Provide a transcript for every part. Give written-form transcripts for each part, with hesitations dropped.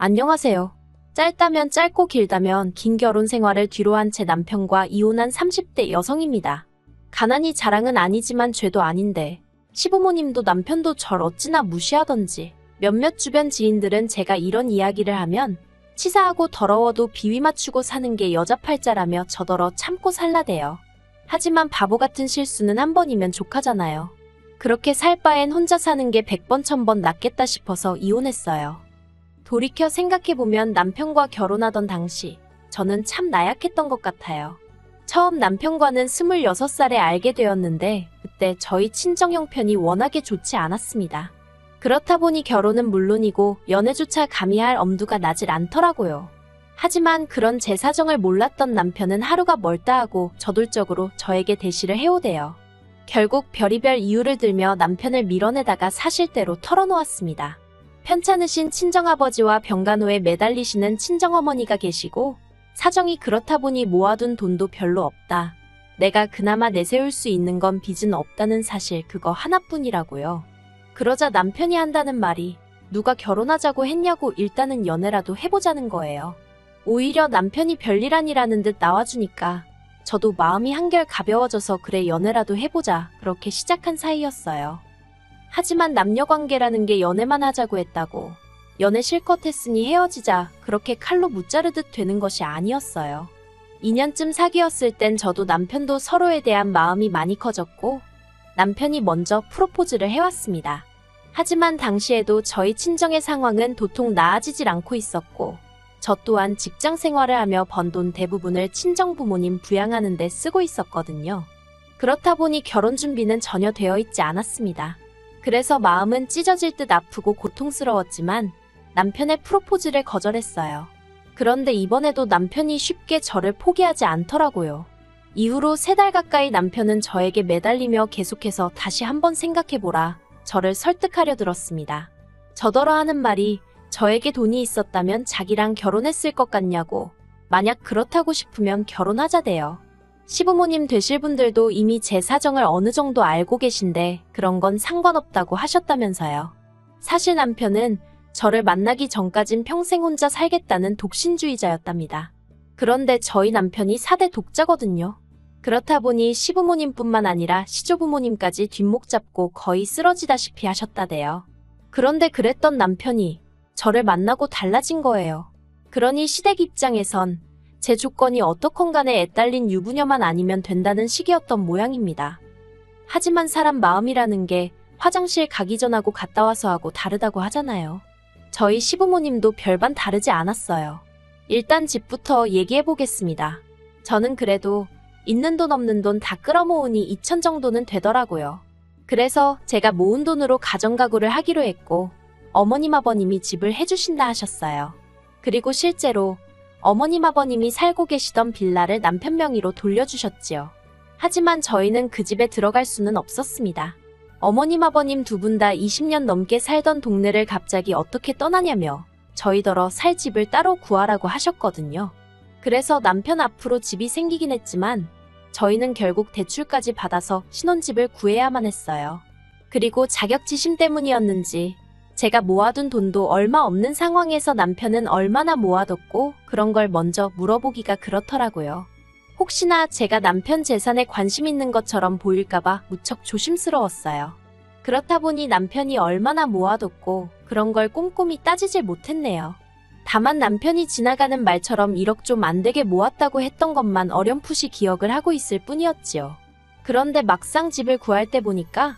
안녕하세요. 짧다면 짧고 길다면 긴 결혼 생활을 뒤로한 제 남편과 이혼한 30대 여성입니다. 가난이 자랑은 아니지만 죄도 아닌데 시부모님도 남편도 절 어찌나 무시하던지 몇몇 주변 지인들은 제가 이런 이야기를 하면 치사하고 더러워도 비위 맞추고 사는 게 여자 팔자라며 저더러 참고 살라대요. 하지만 바보 같은 실수는 한 번이면 족하잖아요. 그렇게 살 바엔 혼자 사는 게 100번 1000번 낫겠다 싶어서 이혼했어요. 돌이켜 생각해보면 남편과 결혼하던 당시 저는 참 나약했던 것 같아요. 처음 남편과는 26살에 알게 되었는데 그때 저희 친정 형편이 워낙에 좋지 않았습니다. 그렇다 보니 결혼은 물론이고 연애조차 감히 할 엄두가 나질 않더라고요. 하지만 그런 제 사정을 몰랐던 남편은 하루가 멀다 하고 저돌적으로 저에게 대시를 해오대요. 결국 별의별 이유를 들며 남편을 밀어내다가 사실대로 털어놓았습니다. 편찮으신 친정아버지와 병간호에 매달리시는 친정어머니가 계시고 사정이 그렇다 보니 모아둔 돈도 별로 없다. 내가 그나마 내세울 수 있는 건 빚은 없다는 사실 그거 하나뿐이라고요. 그러자 남편이 한다는 말이 누가 결혼하자고 했냐고 일단은 연애라도 해보자는 거예요. 오히려 남편이 별일 아니라는 듯 나와주니까 저도 마음이 한결 가벼워져서 그래 연애라도 해보자 그렇게 시작한 사이였어요. 하지만 남녀관계라는 게 연애만 하자고 했다고 연애 실컷 했으니 헤어지자 그렇게 칼로 무자르듯 되는 것이 아니었어요. 2년쯤 사귀었을 땐 저도 남편도 서로에 대한 마음이 많이 커졌고 남편이 먼저 프로포즈를 해왔습니다. 하지만 당시에도 저희 친정의 상황은 도통 나아지질 않고 있었고 저 또한 직장 생활을 하며 번 돈 대부분을 친정 부모님 부양하는 데 쓰고 있었거든요. 그렇다 보니 결혼 준비는 전혀 되어 있지 않았습니다. 그래서 마음은 찢어질 듯 아프고 고통스러웠지만 남편의 프로포즈를 거절했어요. 그런데 이번에도 남편이 쉽게 저를 포기하지 않더라고요. 이후로 3달 가까이 남편은 저에게 매달리며 계속해서 다시 한번 생각해보라 저를 설득하려 들었습니다. 저더러 하는 말이 저에게 돈이 있었다면 자기랑 결혼했을 것 같냐고 만약 그렇다고 싶으면 결혼하자대요. 시부모님 되실 분들도 이미 제 사정을 어느 정도 알고 계신데 그런 건 상관없다고 하셨다면서요. 사실 남편은 저를 만나기 전까진 평생 혼자 살겠다는 독신주의자였답니다. 그런데 저희 남편이 4대 독자거든요. 그렇다 보니 시부모님뿐만 아니라 시조부모님까지 뒷목 잡고 거의 쓰러지다시피 하셨다대요. 그런데 그랬던 남편이 저를 만나고 달라진 거예요. 그러니 시댁 입장에선 제 조건이 어떻건 간에 애딸린 유부녀만 아니면 된다는 식이었던 모양입니다. 하지만 사람 마음이라는 게 화장실 가기 전하고 갔다 와서 하고 다르다고 하잖아요. 저희 시부모님도 별반 다르지 않았어요. 일단 집부터 얘기해보겠습니다. 저는 그래도 있는 돈 없는 돈 다 끌어모으니 2천 정도는 되더라고요. 그래서 제가 모은 돈으로 가정가구를 하기로 했고 어머님 아버님이 집을 해주신다 하셨어요. 그리고 실제로 어머님 아버님이 살고 계시던 빌라를 남편 명의로 돌려주셨지요. 하지만 저희는 그 집에 들어갈 수는 없었습니다. 어머님 아버님 두 분 다 20년 넘게 살던 동네를 갑자기 어떻게 떠나냐며 저희더러 살 집을 따로 구하라고 하셨거든요. 그래서 남편 앞으로 집이 생기긴 했지만 저희는 결국 대출까지 받아서 신혼집을 구해야만 했어요. 그리고 자격지심 때문이었는지 제가 모아둔 돈도 얼마 없는 상황에서 남편은 얼마나 모아뒀고 그런 걸 먼저 물어보기가 그렇더라고요. 혹시나 제가 남편 재산에 관심 있는 것처럼 보일까봐 무척 조심스러웠어요. 그렇다 보니 남편이 얼마나 모아뒀고 그런 걸 꼼꼼히 따지질 못했네요. 다만 남편이 지나가는 말처럼 1억 좀 안 되게 모았다고 했던 것만 어렴풋이 기억을 하고 있을 뿐이었지요. 그런데 막상 집을 구할 때 보니까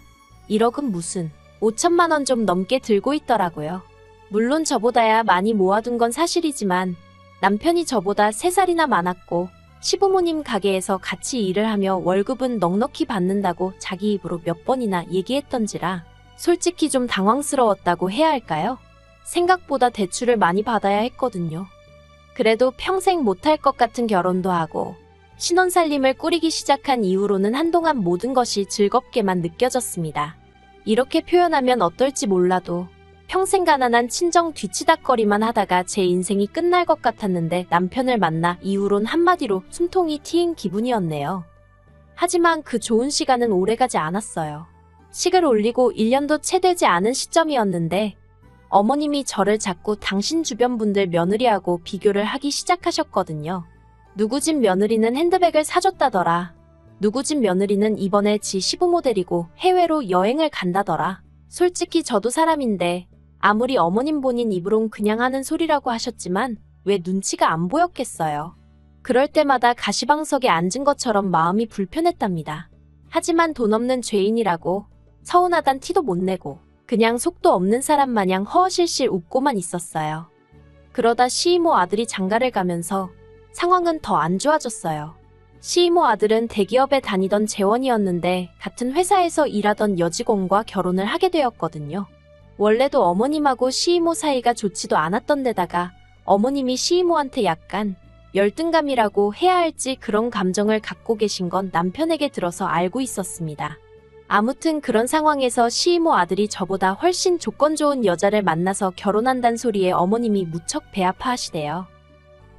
1억은 무슨 5천만 원 좀 넘게 들고 있더라고요. 물론 저보다야 많이 모아둔 건 사실이지만 남편이 저보다 3살이나 많았고 시부모님 가게에서 같이 일을 하며 월급은 넉넉히 받는다고 자기 입으로 몇 번이나 얘기했던지라 솔직히 좀 당황스러웠다고 해야 할까요? 생각보다 대출을 많이 받아야 했거든요. 그래도 평생 못할 것 같은 결혼도 하고 신혼살림을 꾸리기 시작한 이후로는 한동안 모든 것이 즐겁게만 느껴졌습니다. 이렇게 표현하면 어떨지 몰라도 평생 가난한 친정 뒤치다꺼리만 하다가 제 인생이 끝날 것 같았는데 남편을 만나 이후론 한마디로 숨통이 트인 기분이었네요. 하지만 그 좋은 시간은 오래가지 않았어요. 식을 올리고 1년도 채 되지 않은 시점이었는데 어머님이 저를 자꾸 당신 주변 분들 며느리하고 비교를 하기 시작하셨거든요. 누구 집 며느리는 핸드백을 사줬다더라. 누구 집 며느리는 이번에 지 시부모 데리고 해외로 여행을 간다더라. 솔직히 저도 사람인데 아무리 어머님 본인 입으론 그냥 하는 소리라고 하셨지만 왜 눈치가 안 보였겠어요. 그럴 때마다 가시방석에 앉은 것처럼 마음이 불편했답니다. 하지만 돈 없는 죄인이라고 서운하단 티도 못 내고 그냥 속도 없는 사람 마냥 허허실실 웃고만 있었어요. 그러다 시이모 아들이 장가를 가면서 상황은 더 안 좋아졌어요. 시이모 아들은 대기업에 다니던 재원이었는데 같은 회사에서 일하던 여직원과 결혼을 하게 되었거든요. 원래도 어머님하고 시이모 사이가 좋지도 않았던 데다가 어머님이 시이모한테 약간 열등감이라고 해야 할지 그런 감정을 갖고 계신 건 남편에게 들어서 알고 있었습니다. 아무튼 그런 상황에서 시이모 아들이 저보다 훨씬 조건 좋은 여자를 만나서 결혼한단 소리에 어머님이 무척 배 아파하시대요.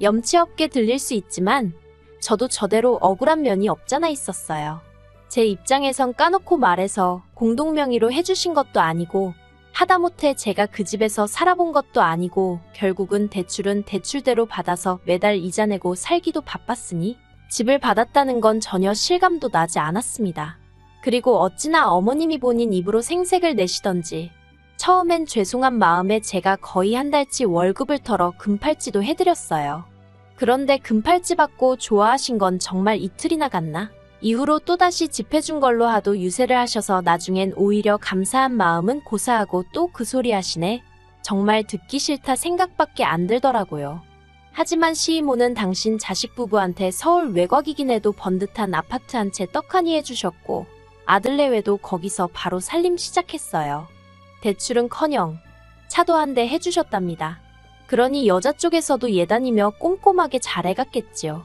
염치 없게 들릴 수 있지만 저도 저대로 억울한 면이 없잖아 있었어요. 제 입장에선 까놓고 말해서 공동명의로 해주신 것도 아니고 하다못해 제가 그 집에서 살아본 것도 아니고 결국은 대출은 대출대로 받아서 매달 이자 내고 살기도 바빴으니 집을 받았다는 건 전혀 실감도 나지 않았습니다. 그리고 어찌나 어머님이 본인 입으로 생색을 내시던지 처음엔 죄송한 마음에 제가 거의 한 달치 월급을 털어 금팔찌도 해드렸어요. 그런데 금팔찌 받고 좋아하신 건 정말 이틀이나 갔나? 이후로 또다시 집 해준 걸로 하도 유세를 하셔서 나중엔 오히려 감사한 마음은 고사하고 또 그 소리 하시네. 정말 듣기 싫다 생각밖에 안 들더라고요. 하지만 시이모는 당신 자식 부부한테 서울 외곽이긴 해도 번듯한 아파트 한 채 떡하니 해주셨고 아들 내외도 거기서 바로 살림 시작했어요. 대출은커녕 차도 한 대 해주셨답니다. 그러니 여자 쪽에서도 예단이며 꼼꼼하게 잘해갔겠지요.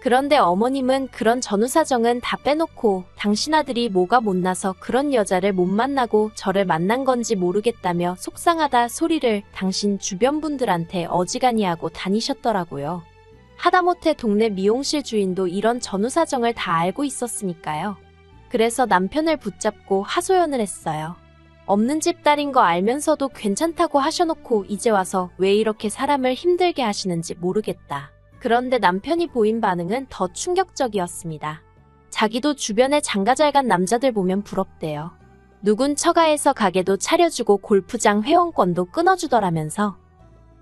그런데 어머님은 그런 전후사정은 다 빼놓고 당신 아들이 뭐가 못나서 그런 여자를 못 만나고 저를 만난 건지 모르겠다며 속상하다 소리를 당신 주변 분들한테 어지간히 하고 다니셨더라고요. 하다못해 동네 미용실 주인도 이런 전후사정을 다 알고 있었으니까요. 그래서 남편을 붙잡고 하소연을 했어요. 없는 집 딸인 거 알면서도 괜찮다고 하셔놓고 이제 와서 왜 이렇게 사람을 힘들게 하시는지 모르겠다. 그런데 남편이 보인 반응은 더 충격적이었습니다. 자기도 주변에 장가 잘 간 남자들 보면 부럽대요. 누군 처가에서 가게도 차려주고 골프장 회원권도 끊어주더라면서.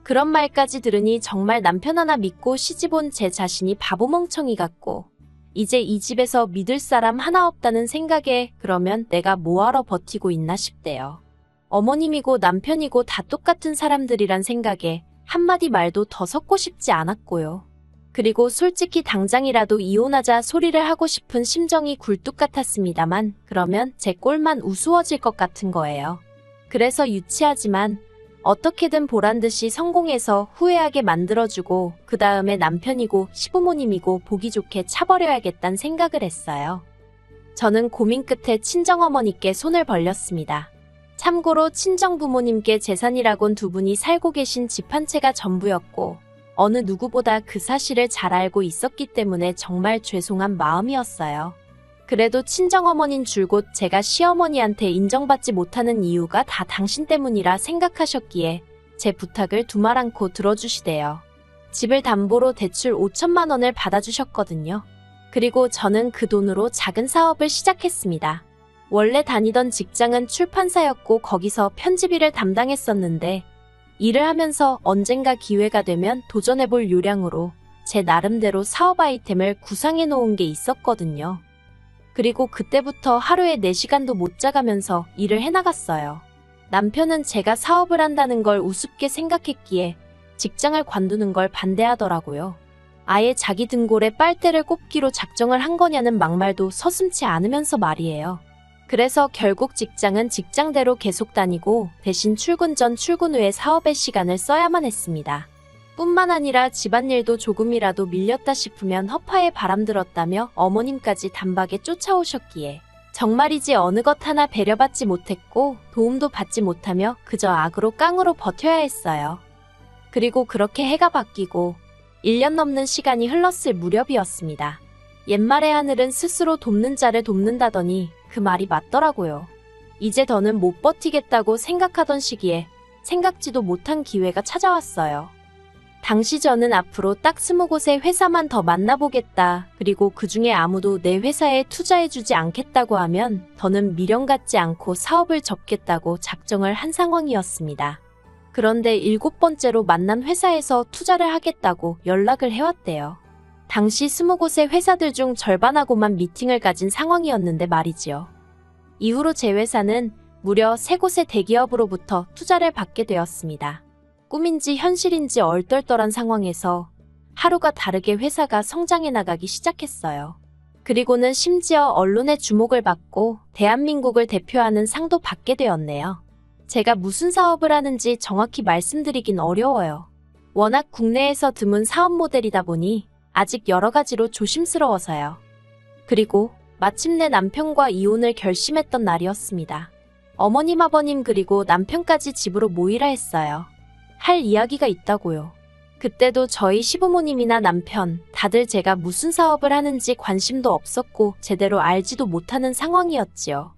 그런 말까지 들으니 정말 남편 하나 믿고 시집온 제 자신이 바보멍청이 같고 이제 이 집에서 믿을 사람 하나 없다는 생각에 그러면 내가 뭐하러 버티고 있나 싶대요. 어머님이고 남편이고 다 똑같은 사람들이란 생각에 한마디 말도 더 섞고 싶지 않았고요. 그리고 솔직히 당장이라도 이혼하자 소리를 하고 싶은 심정이 굴뚝 같았습니다만 그러면 제 꼴만 우스워질 것 같은 거예요. 그래서 유치하지만 어떻게든 보란듯이 성공해서 후회하게 만들어주고 그 다음에 남편이고 시부모님이고 보기 좋게 차버려야겠다는 생각을 했어요. 저는 고민 끝에 친정어머니께 손을 벌렸습니다. 참고로 친정부모님께 재산이라곤 두 분이 살고 계신 집 한 채가 전부였고 어느 누구보다 그 사실을 잘 알고 있었기 때문에 정말 죄송한 마음이었어요. 그래도 친정어머닌 줄곧 제가 시어머니한테 인정받지 못하는 이유가 다 당신 때문이라 생각하셨기에 제 부탁을 두말 않고 들어주시대요. 집을 담보로 대출 5천만 원을 받아주셨거든요. 그리고 저는 그 돈으로 작은 사업을 시작했습니다. 원래 다니던 직장은 출판사였고 거기서 편집일을 담당했었는데 일을 하면서 언젠가 기회가 되면 도전해볼 요량으로 제 나름대로 사업 아이템을 구상해 놓은 게 있었거든요. 그리고 그때부터 하루에 4시간도 못 자가면서 일을 해나갔어요. 남편은 제가 사업을 한다는 걸 우습게 생각했기에 직장을 관두는 걸 반대하더라고요. 아예 자기 등골에 빨대를 꼽기로 작정을 한 거냐는 막말도 서슴지 않으면서 말이에요. 그래서 결국 직장은 직장대로 계속 다니고 대신 출근 전 출근 후에 사업에 시간을 써야만 했습니다. 뿐만 아니라 집안일도 조금이라도 밀렸다 싶으면 허파에 바람 들었다며 어머님까지 단박에 쫓아오셨기에 정말이지 어느 것 하나 배려받지 못했고 도움도 받지 못하며 그저 악으로 깡으로 버텨야 했어요. 그리고 그렇게 해가 바뀌고 1년 넘는 시간이 흘렀을 무렵이었습니다. 옛말에 하늘은 스스로 돕는 자를 돕는다더니 그 말이 맞더라고요. 이제 더는 못 버티겠다고 생각하던 시기에 생각지도 못한 기회가 찾아왔어요. 당시 저는 앞으로 딱 20곳의 회사만 더 만나보겠다. 그리고 그 중에 아무도 내 회사에 투자해주지 않겠다고 하면 더는 미련 갖지 않고 사업을 접겠다고 작정을 한 상황이었습니다. 그런데 7번째로 만난 회사에서 투자를 하겠다고 연락을 해왔대요. 당시 20곳의 회사들 중 절반하고만 미팅을 가진 상황이었는데 말이지요. 이후로 제 회사는 무려 3곳의 대기업으로부터 투자를 받게 되었습니다. 꿈인지 현실인지 얼떨떨한 상황에서 하루가 다르게 회사가 성장해 나가기 시작했어요. 그리고는 심지어 언론의 주목을 받고 대한민국을 대표하는 상도 받게 되었네요. 제가 무슨 사업을 하는지 정확히 말씀드리긴 어려워요. 워낙 국내에서 드문 사업 모델이다 보니 아직 여러 가지로 조심스러워서요. 그리고 마침내 남편과 이혼을 결심했던 날이었습니다. 어머님, 아버님 그리고 남편까지 집으로 모이라 했어요. 할 이야기가 있다고요. 그때도 저희 시부모님이나 남편 다들 제가 무슨 사업을 하는지 관심도 없었고 제대로 알지도 못하는 상황이었지요.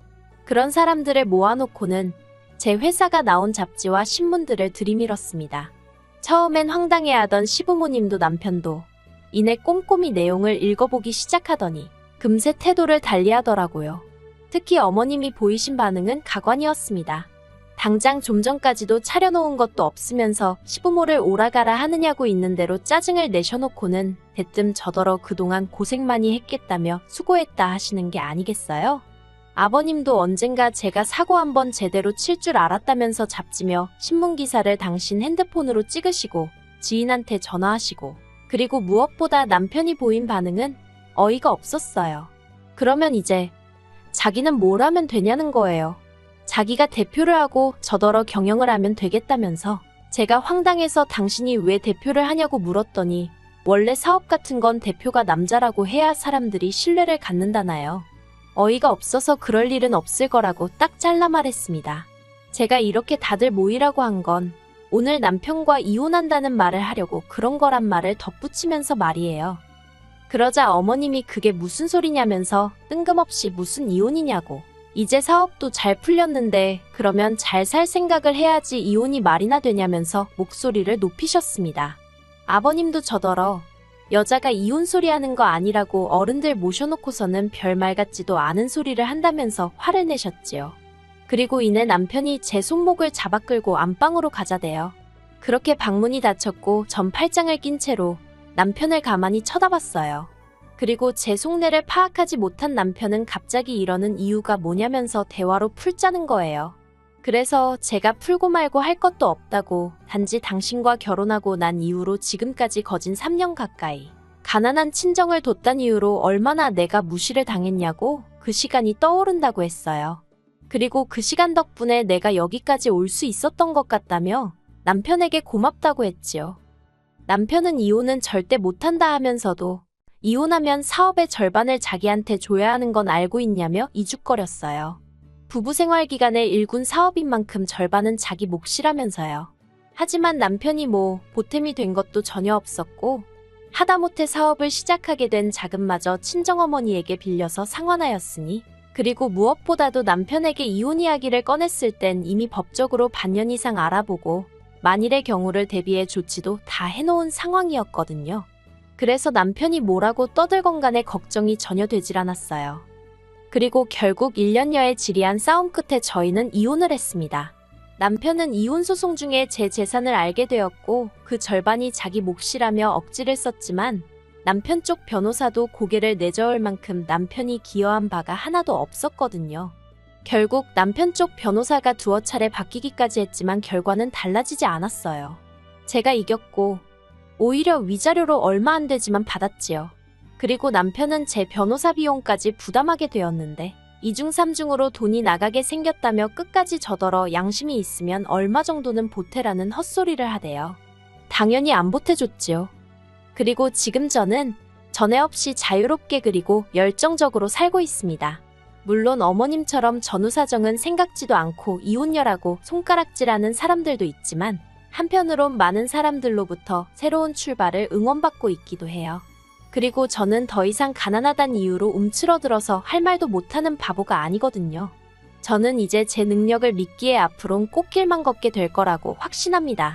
그런 사람들을 모아놓고는 제 회사가 나온 잡지와 신문들을 들이밀었습니다. 처음엔 황당해하던 시부모님도 남편도 이내 꼼꼼히 내용을 읽어보기 시작하더니 금세 태도를 달리하더라고요. 특히 어머님이 보이신 반응은 가관이었습니다. 당장 좀 전까지도 차려놓은 것도 없으면서 시부모를 오라가라 하느냐고 있는 대로 짜증을 내셔놓고는 대뜸 저더러 그동안 고생 많이 했겠다며 수고했다 하시는 게 아니겠어요? 아버님도 언젠가 제가 사고 한번 제대로 칠 줄 알았다면서 잡지며 신문기사를 당신 핸드폰으로 찍으시고 지인한테 전화하시고 그리고 무엇보다 남편이 보인 반응은 어이가 없었어요. 그러면 이제 자기는 뭘 하면 되냐는 거예요. 자기가 대표를 하고 저더러 경영을 하면 되겠다면서 제가 황당해서 당신이 왜 대표를 하냐고 물었더니 원래 사업 같은 건 대표가 남자라고 해야 사람들이 신뢰를 갖는다나요. 어이가 없어서 그럴 일은 없을 거라고 딱 잘라 말했습니다. 제가 이렇게 다들 모이라고 한 건 오늘 남편과 이혼한다는 말을 하려고 그런 거란 말을 덧붙이면서 말이에요. 그러자 어머님이 그게 무슨 소리냐면서 뜬금없이 무슨 이혼이냐고. 이제 사업도 잘 풀렸는데 그러면 잘 살 생각을 해야지 이혼이 말이나 되냐면서 목소리를 높이셨습니다. 아버님도 저더러 여자가 이혼 소리 하는 거 아니라고 어른들 모셔놓고서는 별말 같지도 않은 소리를 한다면서 화를 내셨지요. 그리고 이내 남편이 제 손목을 잡아 끌고 안방으로 가자대요. 그렇게 방문이 닫혔고 전 팔짱을 낀 채로 남편을 가만히 쳐다봤어요. 그리고 제 속내를 파악하지 못한 남편은 갑자기 이러는 이유가 뭐냐면서 대화로 풀자는 거예요. 그래서 제가 풀고 말고 할 것도 없다고 단지 당신과 결혼하고 난 이후로 지금까지 거진 3년 가까이 가난한 친정을 뒀단 이유로 얼마나 내가 무시를 당했냐고 그 시간이 떠오른다고 했어요. 그리고 그 시간 덕분에 내가 여기까지 올 수 있었던 것 같다며 남편에게 고맙다고 했지요. 남편은 이혼은 절대 못한다 하면서도 이혼하면 사업의 절반을 자기한테 줘야 하는 건 알고 있냐며 이죽거렸어요. 부부 생활 기간에 일군 사업인 만큼 절반은 자기 몫이라면서요. 하지만 남편이 보탬이 된 것도 전혀 없었고 하다못해 사업을 시작하게 된 자금마저 친정어머니에게 빌려서 상환하였으니 그리고 무엇보다도 남편에게 이혼 이야기를 꺼냈을 땐 이미 법적으로 반년 이상 알아보고 만일의 경우를 대비해 조치도 다 해놓은 상황이었거든요. 그래서 남편이 뭐라고 떠들건 간에 걱정이 전혀 되질 않았어요. 그리고 결국 1년여의 지리한 싸움 끝에 저희는 이혼을 했습니다. 남편은 이혼 소송 중에 제 재산을 알게 되었고 그 절반이 자기 몫이라며 억지를 썼지만 남편 쪽 변호사도 고개를 내저을 만큼 남편이 기여한 바가 하나도 없었거든요. 결국 남편 쪽 변호사가 두어 차례 바뀌기까지 했지만 결과는 달라지지 않았어요. 제가 이겼고 오히려 위자료로 얼마 안 되지만 받았지요. 그리고 남편은 제 변호사 비용까지 부담하게 되었는데 2중 3중으로 돈이 나가게 생겼다며 끝까지 저더러 양심이 있으면 얼마 정도는 보태라는 헛소리를 하대요. 당연히 안 보태줬지요. 그리고 지금 저는 전에 없이 자유롭게 그리고 열정적으로 살고 있습니다. 물론 어머님처럼 전후 사정은 생각지도 않고 이혼녀라고 손가락질하는 사람들도 있지만 한편으론 많은 사람들로부터 새로운 출발을 응원받고 있기도 해요. 그리고 저는 더 이상 가난하단 이유로 움츠러들어서 할 말도 못하는 바보가 아니거든요. 저는 이제 제 능력을 믿기에 앞으론 꽃길만 걷게 될 거라고 확신합니다.